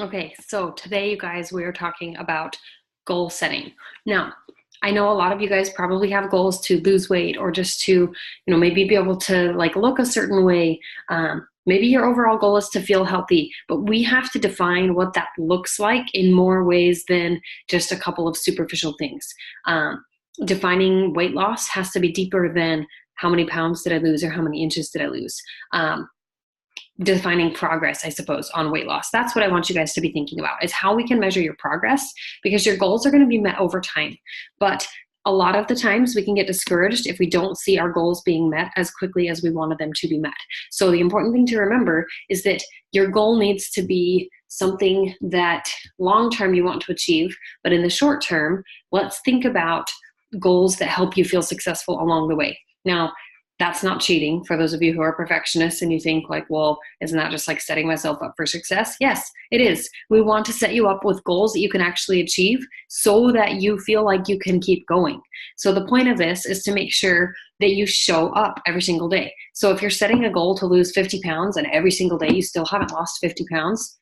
Okay, so today, you guys, we are talking about goal setting. Now, I know a lot of you guys probably have goals to lose weight or just to, maybe be able to like look a certain way. Maybe your overall goal is to feel healthy, but we have to define what that looks like in more ways than just a couple of superficial things. Defining weight loss has to be deeper than how many pounds did I lose or how many inches did I lose. Defining progress, I suppose, on weight loss. That's what I want you guys to be thinking about, is how we can measure your progress, because your goals are going to be met over time. But a lot of the times we can get discouraged if we don't see our goals being met as quickly as we wanted them to be met. So the important thing to remember is that your goal needs to be something that long-term you want to achieve, but in the short term, let's think about goals that help you feel successful along the way. Now, that's not cheating for those of you who are perfectionists and you think like, well, isn't that just like setting myself up for success? Yes, it is. We want to set you up with goals that you can actually achieve so that you feel like you can keep going. So the point of this is to make sure that you show up every single day. So if you're setting a goal to lose 50 pounds and every single day you still haven't lost 50 pounds,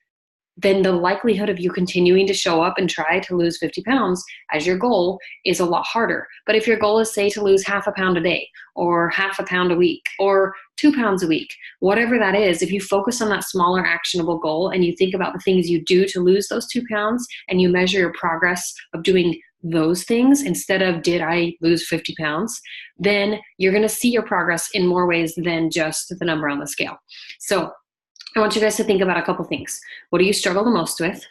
then the likelihood of you continuing to show up and try to lose 50 pounds as your goal is a lot harder. But if your goal is, say, to lose half a pound a day or half a pound a week or 2 pounds a week, whatever that is, if you focus on that smaller actionable goal and you think about the things you do to lose those 2 pounds and you measure your progress of doing those things instead of did I lose 50 pounds, then you're going to see your progress in more ways than just the number on the scale. So I want you guys to think about a couple things. What do you struggle the most with?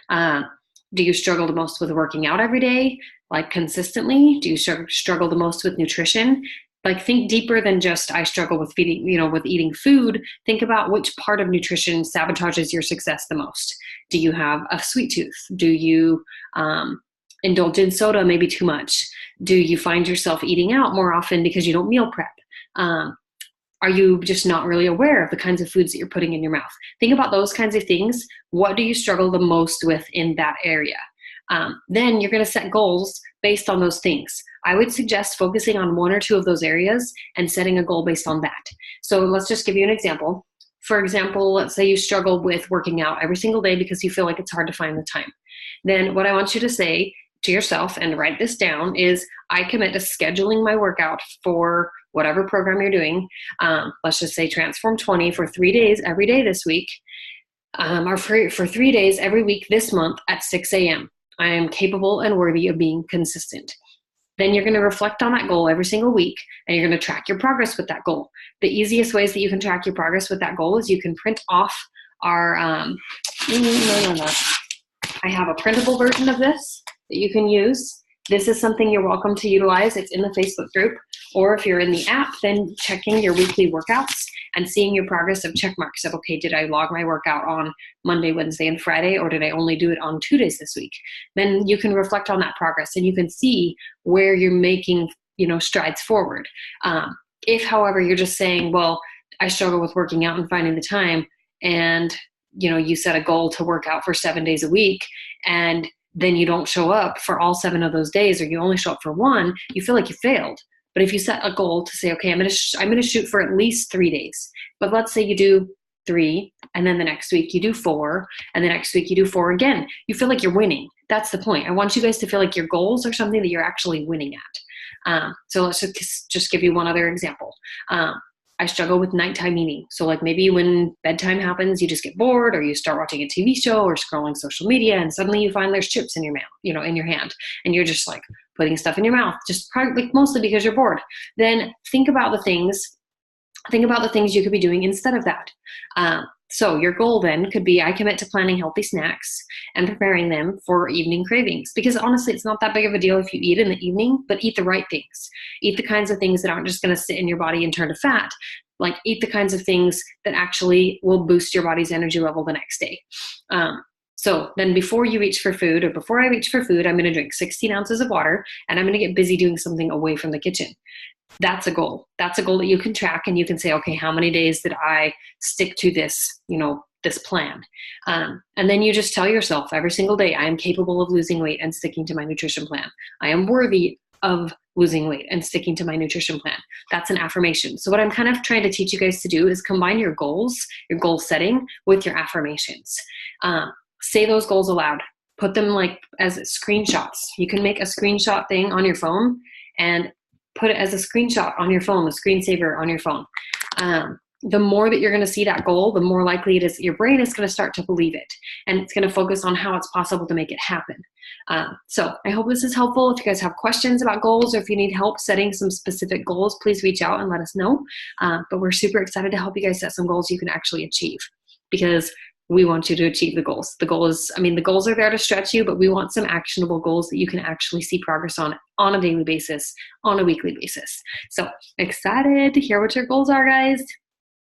Do you struggle the most with working out every day, like consistently? Do you struggle the most with nutrition? Like, think deeper than just I struggle with feeding, with eating food. Think about which part of nutrition sabotages your success the most. Do you have a sweet tooth? Do you indulge in soda maybe too much? Do you find yourself eating out more often because you don't meal prep? Are you just not really aware of the kinds of foods that you're putting in your mouth? Think about those kinds of things. What do you struggle the most with in that area? Then you're going to set goals based on those things. I would suggest focusing on 1 or 2 of those areas and setting a goal based on that. So let's just give you an example. For example, let's say you struggle with working out every single day because you feel like it's hard to find the time. Then what I want you to say to yourself, and write this down, is I commit to scheduling my workout for whatever program you're doing. Let's just say Transform 20 for 3 days every day this week, or for 3 days every week this month at 6 a.m. I am capable and worthy of being consistent. Then you're going to reflect on that goal every single week, and you're going to track your progress with that goal. The easiest ways that you can track your progress with that goal is you can print off our, I have a printable version of this that you can use. This is something you're welcome to utilize. It's in the Facebook group. Or if you're in the app, then checking your weekly workouts and seeing your progress of check marks of, okay, did I log my workout on Monday, Wednesday, and Friday, or did I only do it on 2 days this week? Then you can reflect on that progress and you can see where you're making, strides forward. If, however, you're just saying, well, I struggle with working out and finding the time, and you set a goal to work out for 7 days a week, and then you don't show up for all 7 of those days, or you only show up for 1, you feel like you failed. But if you set a goal to say, okay, I'm going to shoot for at least 3 days, but let's say you do 3, and then the next week you do 4, and the next week you do 4 again, you feel like you're winning. That's the point. I want you guys to feel like your goals are something that you're actually winning at. So let's just give you one other example. I struggle with nighttime eating. So like maybe when bedtime happens, you just get bored, or you start watching a TV show or scrolling social media, and suddenly you find there's chips in your mouth, in your hand, and you're just like putting stuff in your mouth, just like mostly because you're bored. Then think about the things you could be doing instead of that. So your goal then could be, I commit to planning healthy snacks and preparing them for evening cravings. Because honestly, it's not that big of a deal if you eat in the evening, but eat the right things. Eat the kinds of things that aren't just going to sit in your body and turn to fat. Like, eat the kinds of things that actually will boost your body's energy level the next day. So then before you reach for food, or before I reach for food, I'm going to drink 16 ounces of water, and I'm going to get busy doing something away from the kitchen. That's a goal. That's a goal that you can track, and you can say, okay, how many days did I stick to this, this plan? And then you just tell yourself every single day, I am capable of losing weight and sticking to my nutrition plan. I am worthy of losing weight and sticking to my nutrition plan. That's an affirmation. So what I'm kind of trying to teach you guys to do is combine your goals, your goal setting, with your affirmations. say those goals aloud. Put them like as screenshots. You can make a screenshot thing on your phone and put it as a screenshot on your phone, the screensaver on your phone. The more that you're going to see that goal, the more likely it is your brain is going to start to believe it, and it's going to focus on how it's possible to make it happen. So I hope this is helpful. If you guys have questions about goals, or if you need help setting some specific goals, please reach out and let us know. But we're super excited to help you guys set some goals you can actually achieve, because we want you to achieve the goals. The goals are there to stretch you, but we want some actionable goals that you can actually see progress on a daily basis, on a weekly basis. So excited to hear what your goals are, guys.